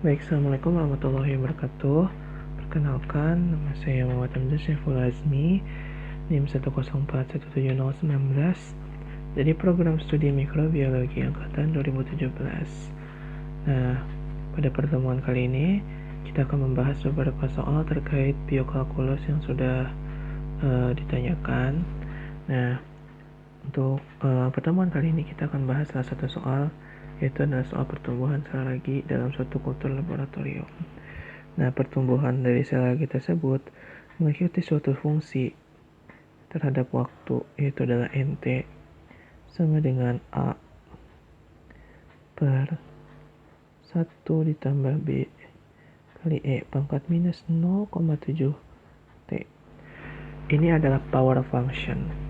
Baik, Assalamualaikum warahmatullahi wabarakatuh. Perkenalkan, nama saya Muhammad Hamzah Syaiful Azmi, NIM 104170119 dari program studi mikrobiologi angkatan 2017. Nah, pada pertemuan kali ini kita akan membahas beberapa soal terkait biokalkulus yang sudah ditanyakan. Nah, untuk pertemuan kali ini kita akan bahas salah satu soal, yaitu adalah soal pertumbuhan sel lagi dalam suatu kultur laboratorium. Nah, pertumbuhan dari sel lagi tersebut mengikuti suatu fungsi terhadap waktu, yaitu adalah NT sama dengan A per 1 ditambah B kali E pangkat minus 0,7 T. Ini adalah power function.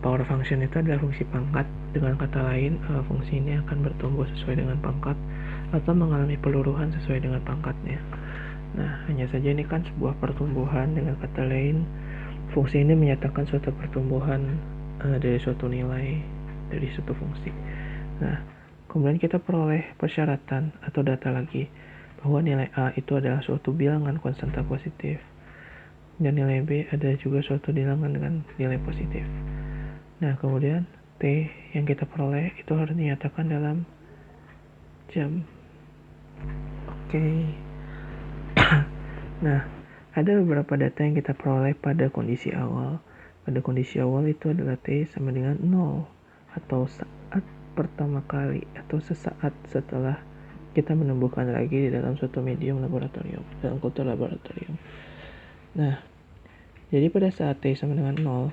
Power function itu adalah fungsi pangkat. Dengan kata lain, fungsi ini akan bertumbuh sesuai dengan pangkat atau mengalami peluruhan sesuai dengan pangkatnya. Nah, hanya saja ini kan sebuah pertumbuhan. Dengan kata lain, fungsi ini menyatakan suatu pertumbuhan dari suatu nilai dari suatu fungsi. Nah, kemudian kita peroleh persyaratan atau data lagi bahwa nilai A itu adalah suatu bilangan konstanta positif dan nilai B ada juga suatu bilangan dengan nilai positif. Nah, kemudian T yang kita peroleh itu harus dinyatakan dalam jam. Oke. Nah, ada beberapa data yang kita peroleh pada kondisi awal. Pada kondisi awal itu adalah T sama dengan 0 atau saat pertama kali atau sesaat setelah kita menumbuhkan lagi di dalam suatu medium laboratorium, dalam kultur laboratorium. Nah, jadi pada saat T sama dengan 0,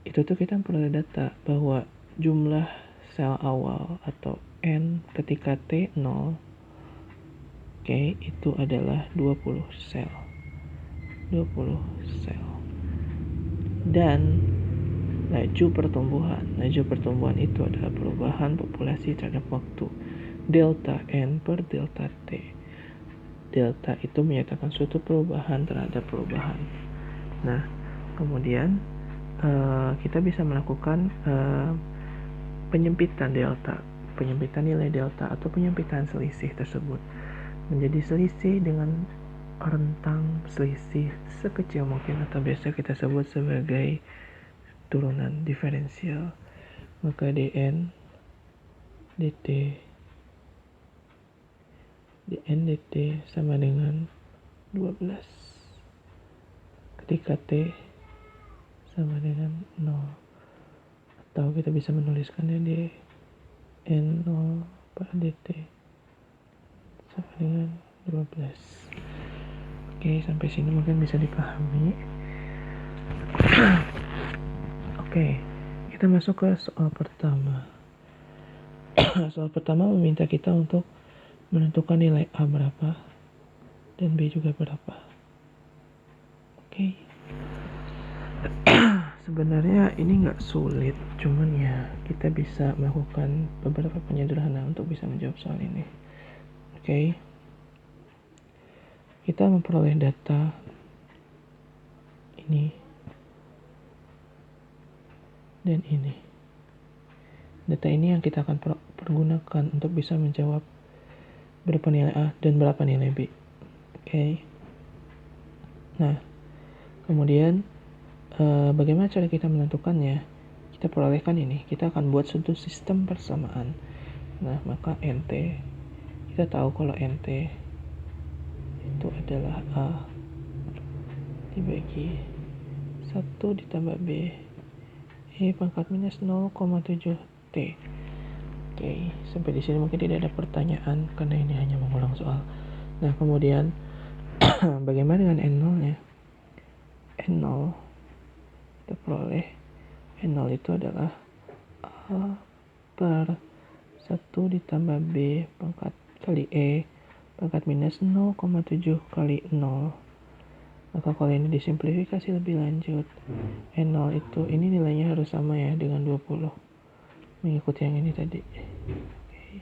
itu tuh kita peroleh data bahwa jumlah sel awal atau N ketika T 0, oke, itu adalah 20 sel. 20 sel. Dan laju pertumbuhan itu adalah perubahan populasi terhadap waktu delta N per delta T. Delta itu menyatakan suatu perubahan terhadap perubahan. Nah, kemudian kita bisa melakukan penyempitan nilai delta atau penyempitan selisih tersebut menjadi selisih dengan rentang selisih sekecil mungkin atau biasa kita sebut sebagai turunan diferensial. Maka dn dt sama dengan 12 ketika T sama dengan 0, atau kita bisa menuliskannya dn 0 per dt sama dengan 12. Oke, sampai sini mungkin bisa dipahami. Oke, kita masuk ke soal pertama. Soal pertama meminta kita untuk menentukan nilai A berapa dan B juga berapa. Oke. Sebenarnya ini nggak sulit, cuman ya kita bisa melakukan beberapa penyederhanaan untuk bisa menjawab soal ini. Oke. Kita memperoleh data ini dan ini. Data ini yang kita akan pergunakan untuk bisa menjawab berapa nilai A dan berapa nilai B. Oke. Nah, kemudian bagaimana cara kita menentukannya? Kita perolehkan ini. Kita akan buat suatu sistem persamaan. Nah, maka NT, kita tahu kalau NT itu adalah A dibagi 1 ditambah B E pangkat minus 0,7 T. Oke, sampai di sini mungkin tidak ada pertanyaan karena ini hanya mengulang soal. Nah, kemudian bagaimana dengan N0-nya? N0 kita peroleh N0 itu adalah A per 1 ditambah B pangkat kali E pangkat minus 0,7 kali 0. Maka kalau ini disimplifikasi lebih lanjut, N0 itu ini nilainya harus sama ya dengan 20, mengikuti yang ini tadi. Oke.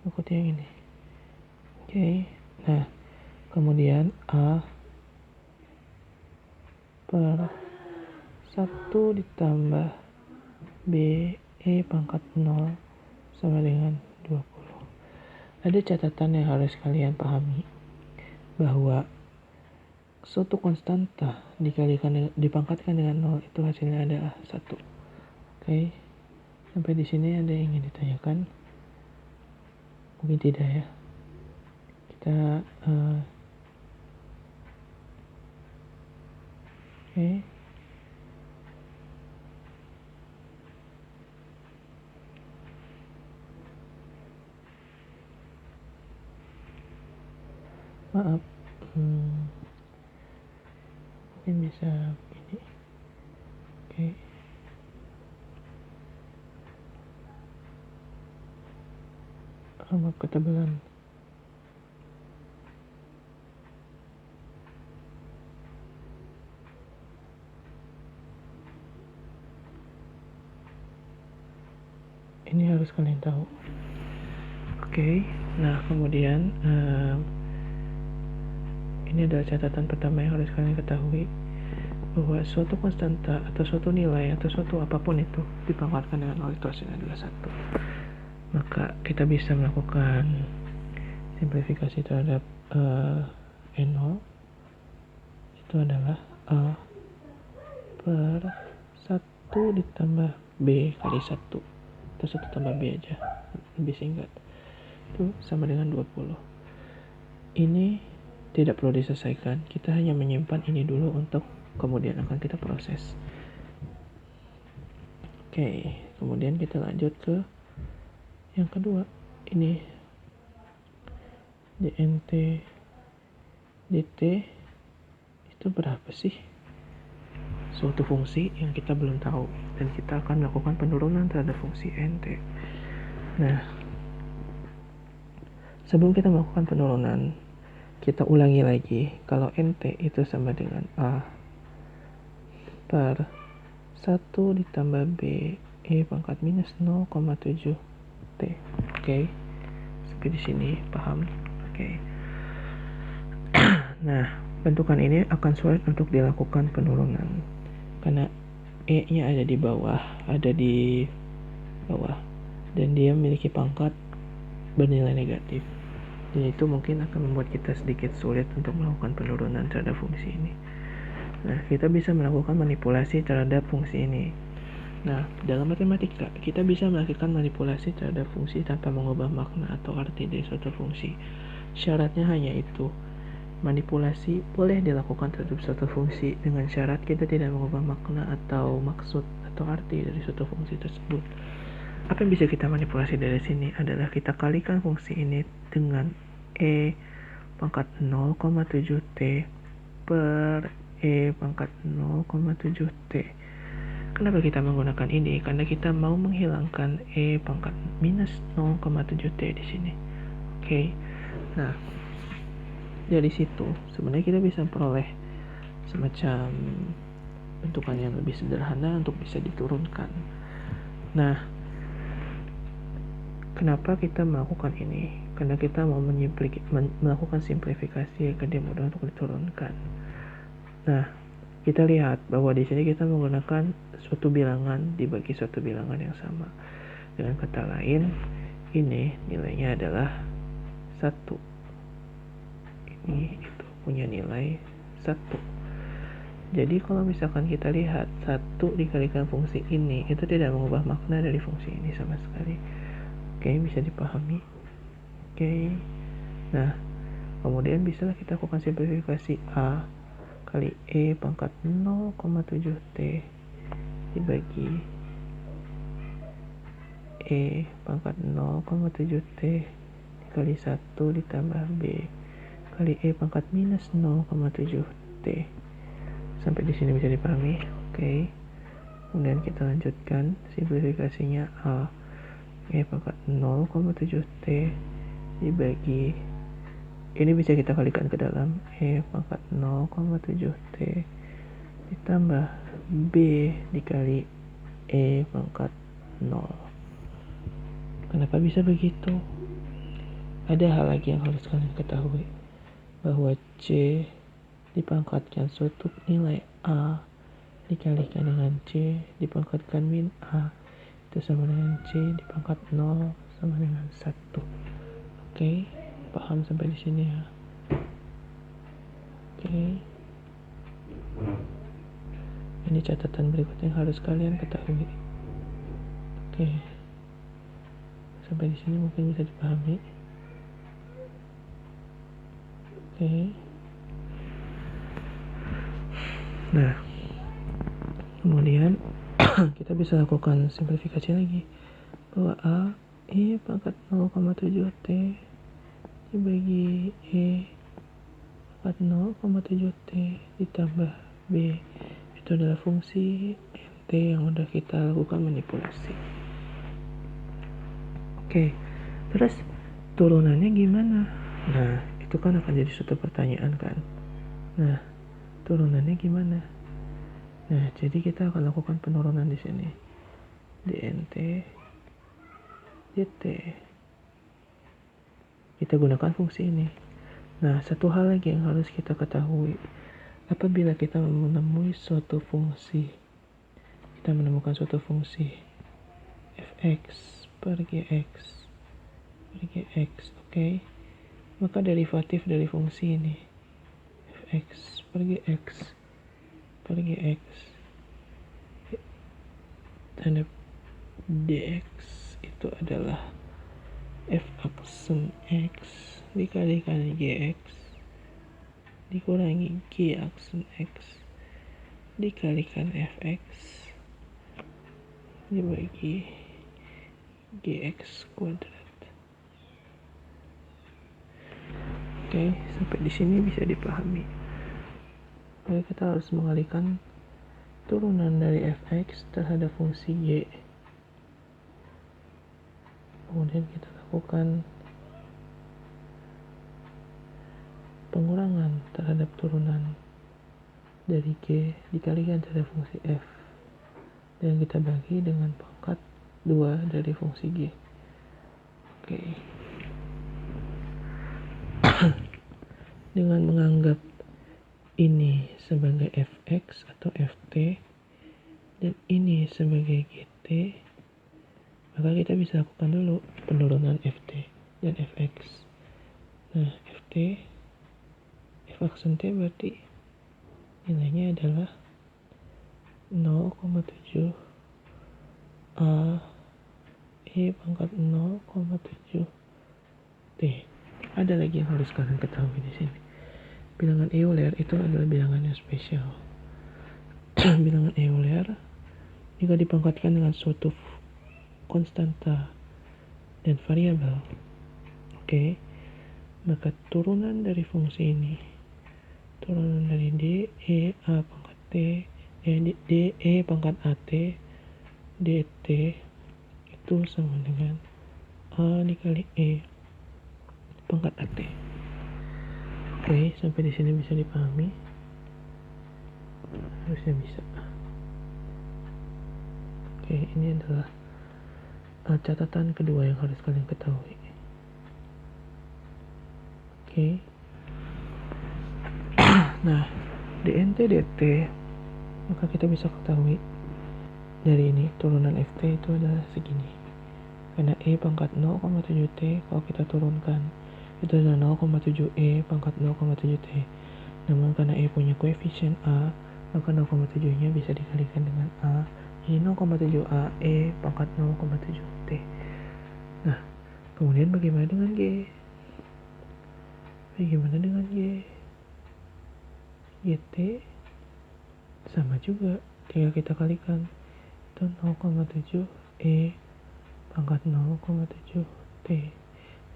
Mengikuti yang ini. Oke. Nah, kemudian A per 1 ditambah B E pangkat 0 sama dengan 20. Ada catatan yang harus kalian pahami, bahwa suatu konstanta dipangkatkan dengan 0 itu hasilnya adalah 1. Oke. Sampai di sini ada yang ingin ditanyakan? Mungkin tidak ya. Kita oke. Maaf. Mungkin bisa begini. Oke. Maaf ketebalan. Ini harus kalian tahu. Oke. Nah, kemudian ini adalah catatan pertama yang harus kalian ketahui, bahwa suatu konstanta atau suatu nilai atau suatu apapun itu dipangkatkan dengan 0 itu hasilnya adalah 1. Maka kita bisa melakukan simplifikasi terhadap N0. Itu adalah A per 1 ditambah B kali 1. Atau 1 tambah B aja, lebih singkat. Itu sama dengan 20. Ini tidak perlu diselesaikan, kita hanya menyimpan ini dulu untuk kemudian akan kita proses. Oke, kemudian kita lanjut ke yang kedua. Ini dnt dt itu berapa sih? Suatu fungsi yang kita belum tahu, dan kita akan melakukan penurunan terhadap fungsi nt. Nah, sebelum kita melakukan penurunan, kita ulangi lagi kalau nt itu sama dengan A per 1 ditambah B E pangkat minus 0,7 T. Oke. Sampai di sini paham? Oke. Nah, bentukan ini akan sulit untuk dilakukan penurunan karena E-nya ada di bawah, dan dia memiliki pangkat bernilai negatif. Dan itu mungkin akan membuat kita sedikit sulit untuk melakukan penurunan terhadap fungsi ini. Nah, kita bisa melakukan manipulasi terhadap fungsi ini. Nah, dalam matematika, kita bisa melakukan manipulasi terhadap fungsi tanpa mengubah makna atau arti dari suatu fungsi. Syaratnya hanya itu. Manipulasi boleh dilakukan terhadap suatu fungsi dengan syarat kita tidak mengubah makna atau maksud atau arti dari suatu fungsi tersebut. Apa yang bisa kita manipulasi dari sini adalah kita kalikan fungsi ini dengan E pangkat 0,7 T per E pangkat 0,7 T. Kenapa kita menggunakan ini? Karena kita mau menghilangkan E pangkat minus 0,7 T di sini. Oke. Nah, dari situ sebenarnya kita bisa peroleh semacam bentukan yang lebih sederhana untuk bisa diturunkan. Nah, kenapa kita melakukan ini? Karena kita mau melakukan simplifikasi agar dia mudah untuk diturunkan. Nah, kita lihat bahwa di sini kita menggunakan suatu bilangan dibagi suatu bilangan yang sama. Dengan kata lain, ini nilainya adalah 1. Ini itu punya nilai 1. Jadi kalau misalkan kita lihat 1 dikalikan fungsi ini, itu tidak mengubah makna dari fungsi ini sama sekali. Oke, bisa dipahami. Oke. Nah, kemudian bisalah kita lakukan simplifikasi A kali E pangkat 0,7 T dibagi E pangkat 0,7 T dikali 1 ditambah B kali E pangkat minus 0,7 T. Sampai di sini bisa dipahami. Oke. Kemudian kita lanjutkan simplifikasinya A E pangkat 0,7 T dibagi, ini bisa kita kalikan ke dalam E pangkat 0,7 T ditambah B dikali E pangkat 0. Kenapa bisa begitu? Ada hal lagi yang harus kalian ketahui, bahwa C dipangkatkan suatu nilai A dikalikan dengan C dipangkatkan min A, itu sama dengan C dipangkat 0 sama dengan 1. Oke, paham sampai di sini ya. Oke. Ini catatan berikutnya yang harus kalian ketahui. Oke. Sampai di sini mungkin bisa dipahami. Oke. Nah, kemudian kita bisa lakukan simplifikasi lagi bahwa A E pangkat 0,7 T dibagi E pangkat 0,7 T ditambah B itu adalah fungsi NT yang udah kita lakukan manipulasi. Oke, terus turunannya gimana? Nah, itu kan akan jadi suatu pertanyaan kan. Nah, turunannya gimana? Nah, jadi kita akan lakukan penurunan di sini. DNT DT. Kita gunakan fungsi ini. Nah, satu hal lagi yang harus kita ketahui. Apabila kita menemui suatu fungsi, kita menemukan suatu fungsi fx per gx per gx, oke? Maka derivatif dari fungsi ini fx per gx terhadap dx itu adalah f aksen x dikalikan gx dikurangi g aksen x dikalikan fx dibagi gx kuadrat. Oke, sampai di sini bisa dipahami. Lalu kita harus mengalihkan turunan dari fx terhadap fungsi g. Kemudian kita lakukan pengurangan terhadap turunan dari g dikalikan terhadap fungsi f, dan kita bagi dengan pangkat 2 dari fungsi g. Oke. Dengan menganggap ini sebagai fx atau ft dan ini sebagai gt, maka kita bisa lakukan dulu penurunan ft dan fx. Nah, ft f aksen t berarti nilainya adalah 0,7 A E pangkat 0,7 T. Ada lagi yang harus kalian ketahui di sini. Bilangan Euler itu adalah bilangan yang spesial. Bilangan Euler jika dipangkatkan dengan suatu konstanta dan variabel, oke, maka turunan dari fungsi ini, turunan dari d e a pangkat t d e pangkat at dt itu sama dengan a dikali e pangkat at. Oke, sampai di sini bisa dipahami? Harusnya bisa. Oke, ini adalah catatan kedua yang harus kalian ketahui. Oke. Nah, dnt dt, maka kita bisa ketahui dari ini turunan ft itu adalah segini. Karena e pangkat 0,7 t kalau kita turunkan itu adalah 0,7 e pangkat 0,7 t. Namun karena e punya koefisien a, maka 0,7 nya bisa dikalikan dengan a, jadi 0,7 a e pangkat 0,7 t. Nah, kemudian bagaimana dengan g? Bagaimana dengan g? gt sama juga, tinggal kita kalikan itu 0,7 e pangkat 0,7 t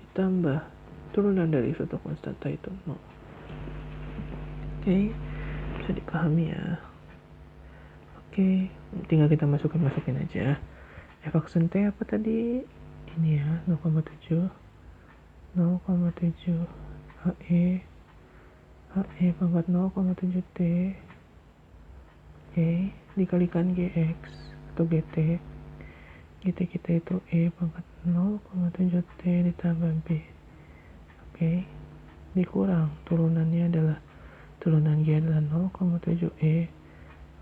ditambah turunan dari suatu konstanta itu 0. Oke, bisa dipahami ya. Oke, tinggal kita masukin aja. F aksen T apa tadi? Ini ya, 0,7 AE pangkat 0,7 T. Oke, dikalikan GX atau GT. GT kita itu E pangkat 0,7 T ditambah B. Oke, dikurang turunannya adalah turunan G adalah 0,7 E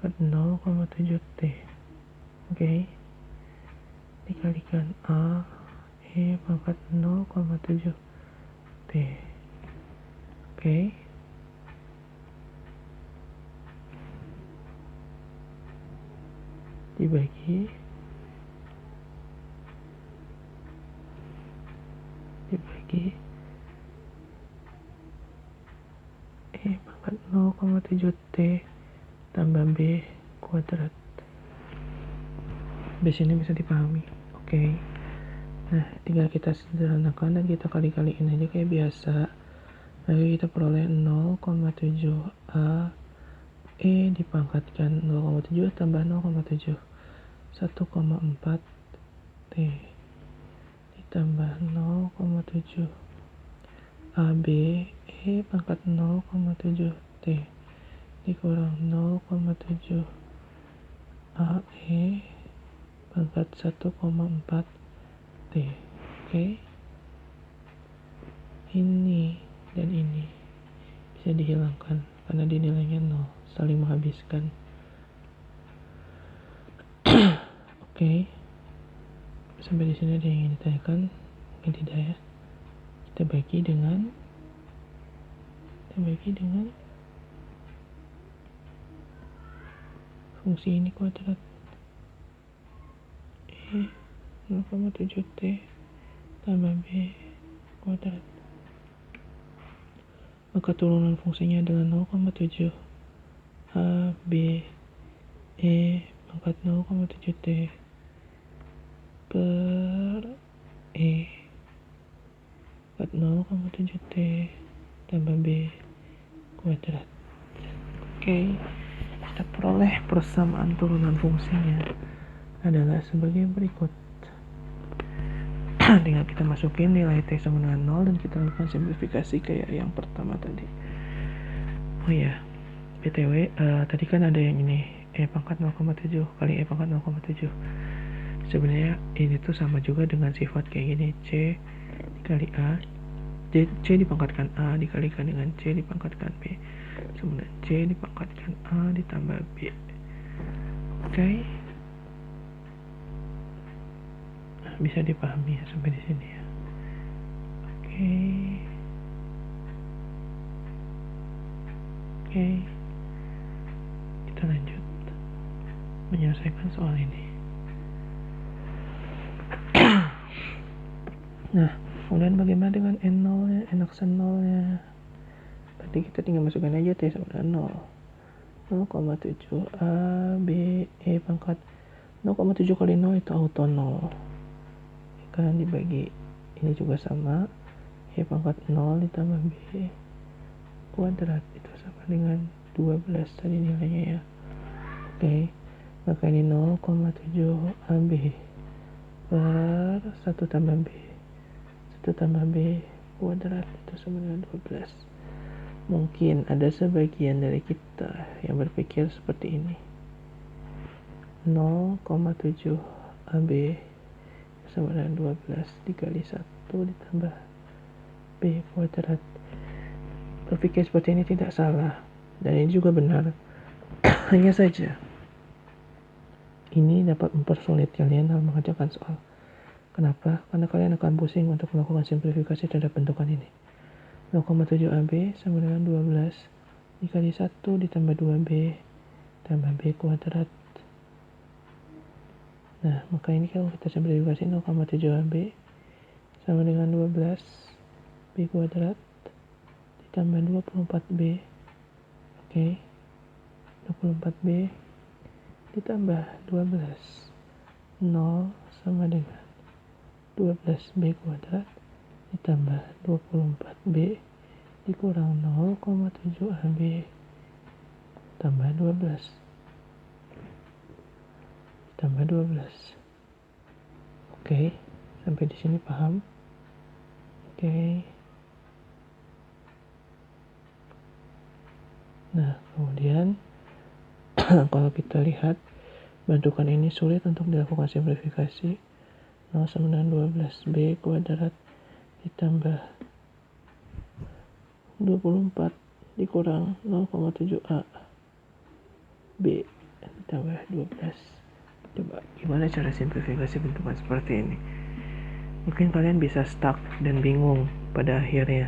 per 0,7 T. Oke, dikalikan A E pangkat 0,7 T. Oke. Dibagi E pangkat 0,7 T tambah B kuadrat. B sini bisa dipahami. Oke. Nah, tinggal kita sederhanakan dan kita kali-kaliin aja kayak biasa. Lalu kita peroleh 0,7A E dipangkatkan 0,7 tambah 0,7 1,4 T ditambah 0,7 AB E pangkat 0,7 T dikurang 0,7 AE pangkat 1,4 T. Oke. Ini dan ini bisa dihilangkan karena dinilainya 0, saling menghabiskan. Oke. Sampai di sini ada yang ingin ditanyakan? Mungkin tidak ya. Kita bagi dengan fungsi ini kuadrat E 0,7 T tambah B kuadrat. Maka turunan fungsinya adalah 0,7 A B E pangkat 0,7 T per E pangkat 0,7 T tambah B kuadrat. Oke. Kita peroleh persamaan turunan fungsinya adalah sebagai berikut. Tinggal kita masukin nilai T sama dengan 0 dan kita lakukan simplifikasi kayak yang pertama tadi. Oh ya, BTW, tadi kan ada yang ini E pangkat 0,7 kali E pangkat 0,7. Sebenarnya ini tuh sama juga dengan sifat kayak gini, C dikali A, C dipangkatkan A dikalikan dengan C dipangkatkan B sama dengan C dipangkatkan A ditambah B. Oke. Bisa dipahami ya sampai di sini ya. Oke. Kita lanjut menyelesaikan soal ini. Nah, kemudian bagaimana dengan N0 nya, N-aksen 0 nya? Berarti kita tinggal masukkan aja T sama dengan 0. 0,7 A B E pangkat 0,7 kali 0 itu auto 0. Kan dibagi ini juga sama E pangkat 0 ditambah B kuadrat itu sama dengan 12 tadi nilainya ya. Oke. Maka ini 0,7 AB per 1 tambah B 1 tambah B kuadrat itu sama dengan 12. Mungkin ada sebagian dari kita yang berpikir seperti ini. 0,7 AB sama dengan 12 dikali 1 ditambah B kuadrat. Berpikir seperti ini tidak salah dan ini juga benar. Hanya saja ini dapat mempersulit kalian dalam mengerjakan soal. Kenapa? Karena kalian akan pusing untuk melakukan simplifikasi terhadap bentukan ini. 0,7 AB sama dengan 12 dikali 1 ditambah 2B tambah B kuadrat. Nah, maka ini kalau kita simplifikasi 0,7 AB sama dengan 12 B kuadrat ditambah 24B. Oke. 24B ditambah 12. 0 sama dengan 12B kuadrat ditambah 24B dikurang 0,7 AB tambah 12 tambah 12. Oke, sampai di sini paham? Oke. Nah, kemudian kalau kita lihat bentukan ini sulit untuk dilakukan simplifikasi. 0 sama dengan 12B kuadrat ditambah 24 dikurang 0,7A B ditambah 12. Coba gimana cara simplifikasi bentukan seperti ini? Mungkin kalian bisa stuck dan bingung pada akhirnya.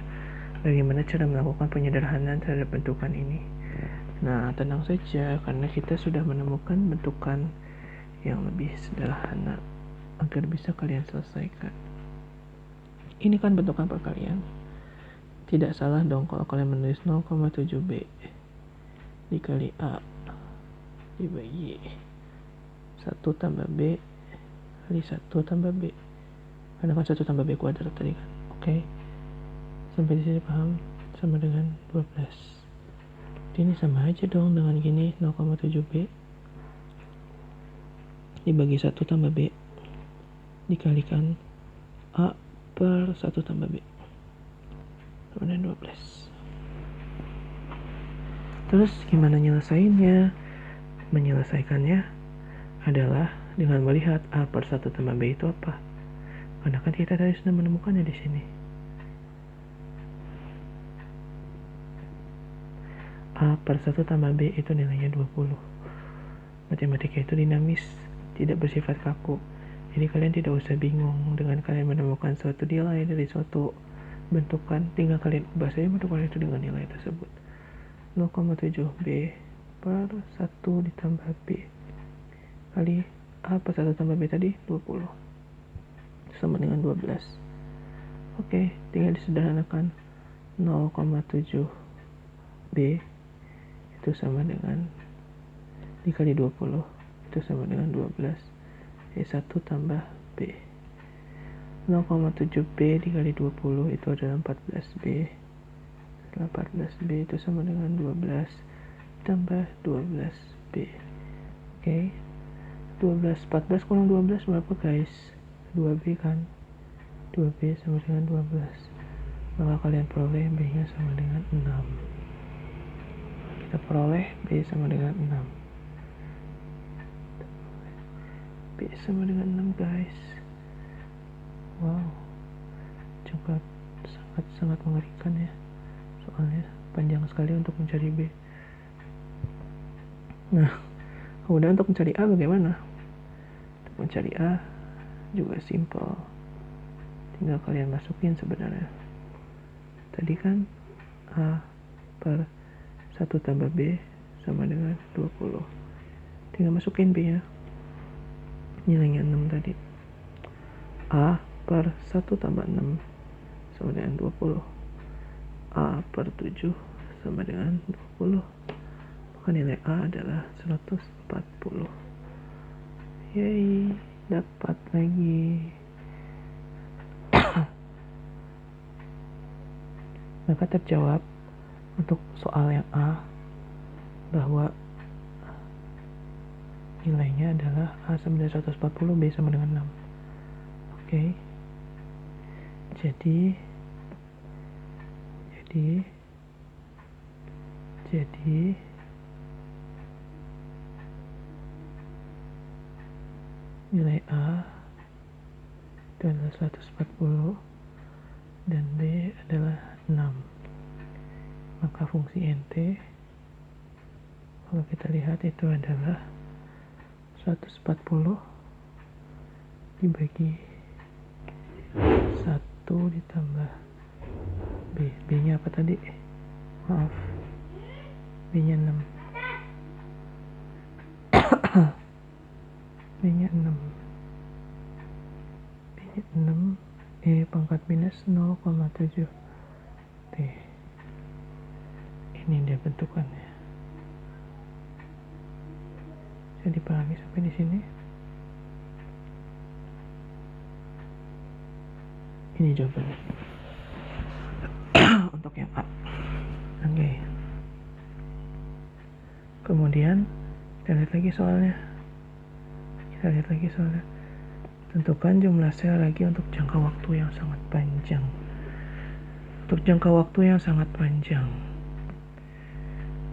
Bagaimana cara melakukan penyederhanaan terhadap bentukan ini? Nah, tenang saja karena kita sudah menemukan bentukan yang lebih sederhana agar bisa kalian selesaikan. Ini kan bentukan perkalian. Tidak salah dong kalau kalian menulis 0,7B dikali A dibagi 1 tambah B kali 1 tambah B. Karena kan 1 tambah B kuadrat tadi kan. Oke. Sampai di sini paham? Sama dengan 12. Ini sama aja dong dengan gini, 0,7B dibagi 1 tambah B dikalikan A per 1 tambah B sama dengan 12. Terus gimana nyelesainnya? Menyelesaikannya adalah dengan melihat A per 1 tambah B itu apa. Karena kan kita tadi sudah menemukannya di sini. A per 1 tambah B itu nilainya 20. Matematika itu dinamis, tidak bersifat kaku. Jadi kalian tidak usah bingung dengan kalian menemukan suatu nilai dari suatu bentukan. Tinggal kalian ubah saja bentukan itu dengan nilai tersebut. 0,7B per 1 ditambah B kali A per 1 tambah B tadi 20. Sama dengan 12. Oke, tinggal disederhanakan. 0,7B itu sama dengan dikali 20 itu sama dengan 12. 1 tambah B. 0,7B dikali 20 itu adalah 14B. 14B itu sama dengan 12 tambah 12B. Oke. 14 kurang 12 berapa guys? 2B kan? 2B sama dengan 12. Maka kalian peroleh B nya sama dengan 6. Kita peroleh B sama dengan 6. B sama dengan 6 guys. Wow, juga sangat mengerikan ya. Soalnya panjang sekali untuk mencari B. Nah, kemudian untuk mencari A bagaimana? Untuk mencari A juga simple. Tinggal kalian masukin sebenarnya. Tadi kan A per 1 tambah B sama dengan 20. Tinggal masukin B nya. Nilainya 6 tadi. A per 1 tambah 6 sama dengan 20. A per 7 sama dengan 20. Maka nilai A adalah 140. Yeay, dapat lagi. Maka terjawab untuk soal yang A bahwa nilainya adalah A sama dengan 140, B sama dengan 6. Oke. Jadi nilai A adalah 140 dan B adalah 6. Maka fungsi NT kalau kita lihat itu adalah 140 dibagi 1 ditambah B. B nya apa tadi? Maaf, B nya 6. B nya 6. B nya 6. E pangkat minus 0,7 T. Ini dia bentukannya. Bisa dipahami sampai di sini? Ini jawabannya. Untuk yang A. Oke. Kemudian kita lihat lagi soalnya. Tentukan jumlah sel lagi untuk jangka waktu yang sangat panjang.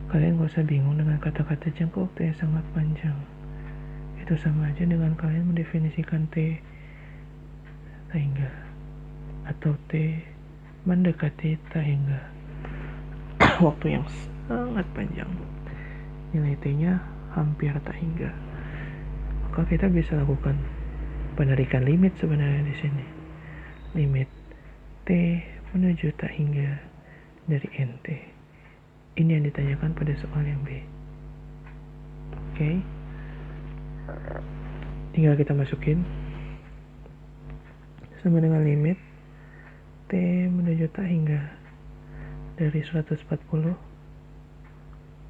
Kalian gak usah bingung dengan kata-kata jangka waktu yang sangat panjang. Itu sama aja dengan kalian mendefinisikan T tak hingga atau T mendekati tak hingga. Waktu yang sangat panjang. Nilai T-nya hampir tak hingga. Maka kita bisa lakukan penarikan limit sebenarnya di sini. Limit T menuju tak hingga dari NT. Ini yang ditanyakan pada soal yang B. Oke. Tinggal kita masukin sama dengan limit T menuju tak hingga dari 140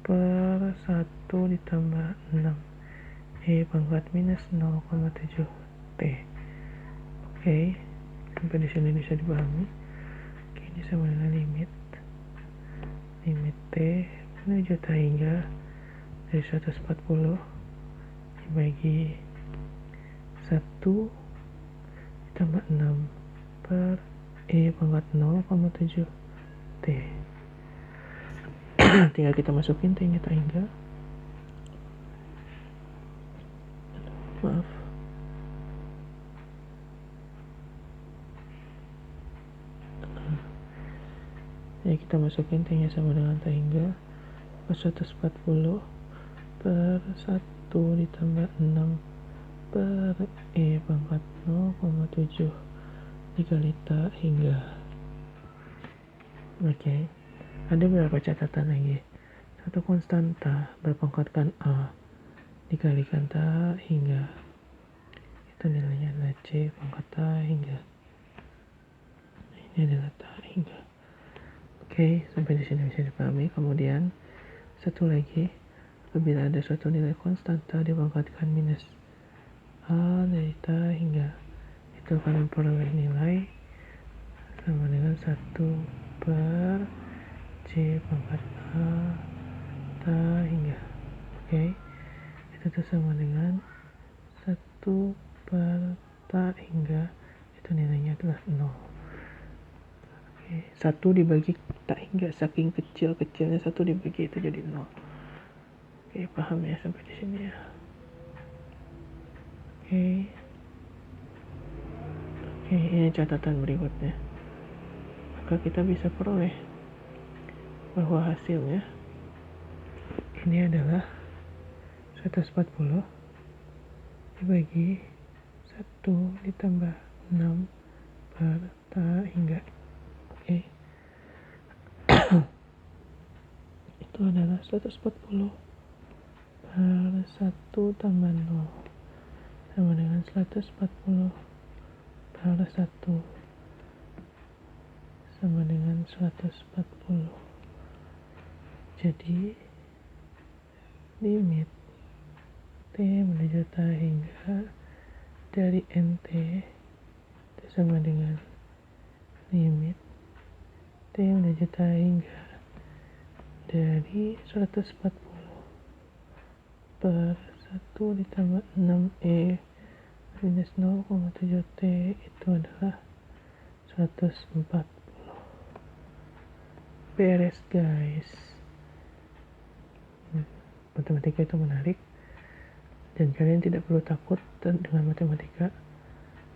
per 1 ditambah 6 E pangkat minus 0,7 T. Oke, sampai di sini bisa dipahami. Oke, ini sama dengan limit T menuju tak hingga dari 140 dibagi 1 ditambah 6 per E pangkat 0,7 T. Tinggal kita masukin T-nya tak hingga. Maaf. Ya, kita masukin T-nya sama dengan tak hingga 140 per 1 ditambah 6 per E pangkat 0,7 dikali tak hingga. Oke. Ada beberapa catatan lagi. Satu konstanta berpangkatkan A dikalikan tak hingga. Itu nilainya adalah C pangkat tak hingga. Ini adalah tak hingga. Oke, sampai di sini bisa dipahami. Kemudian satu lagi, apabila ada suatu nilai konstanta dipangkatkan minus A dari tak hingga, itu akan memperoleh nilai sama dengan 1 per C pangkat A tak hingga. Oke, itu sama dengan 1 per tak hingga, itu nilainya adalah 0. Oke, 1 dibagi tak hingga, saking kecil-kecilnya 1 dibagi itu jadi 0. Oke, paham ya sampai di sini ya. Oke, ini catatan berikutnya. Maka kita bisa peroleh bahwa hasilnya ini adalah 140 dibagi 1 ditambah 6 per tak hingga. Oke. Itu adalah 140 per 1 tambah 0 sama dengan 140 per 1 sama dengan 140. Jadi limit T menuju tak hingga dari NT itu sama dengan limit T menuju tak hingga dari 140 per 1 ditambah 6E minus 0,7 T itu adalah 140. Beres guys. Matematika itu menarik dan kalian tidak perlu takut dengan matematika,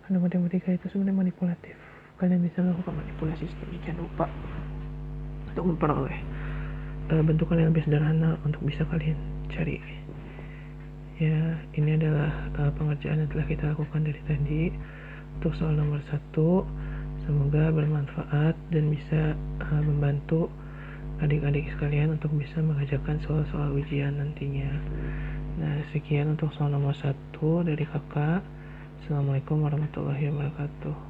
karena matematika itu sebenarnya manipulatif. Kalian bisa melakukan manipulasi sedemikian rupa untuk memperoleh bentukan yang lebih sederhana untuk bisa kalian cari. Ya, ini adalah pengerjaan yang telah kita lakukan dari tadi untuk soal nomor 1. Semoga bermanfaat dan bisa membantu adik-adik sekalian untuk bisa mengerjakan soal-soal ujian nantinya. Nah, sekian untuk soal nomor 1 dari kakak. Assalamualaikum warahmatullahi wabarakatuh.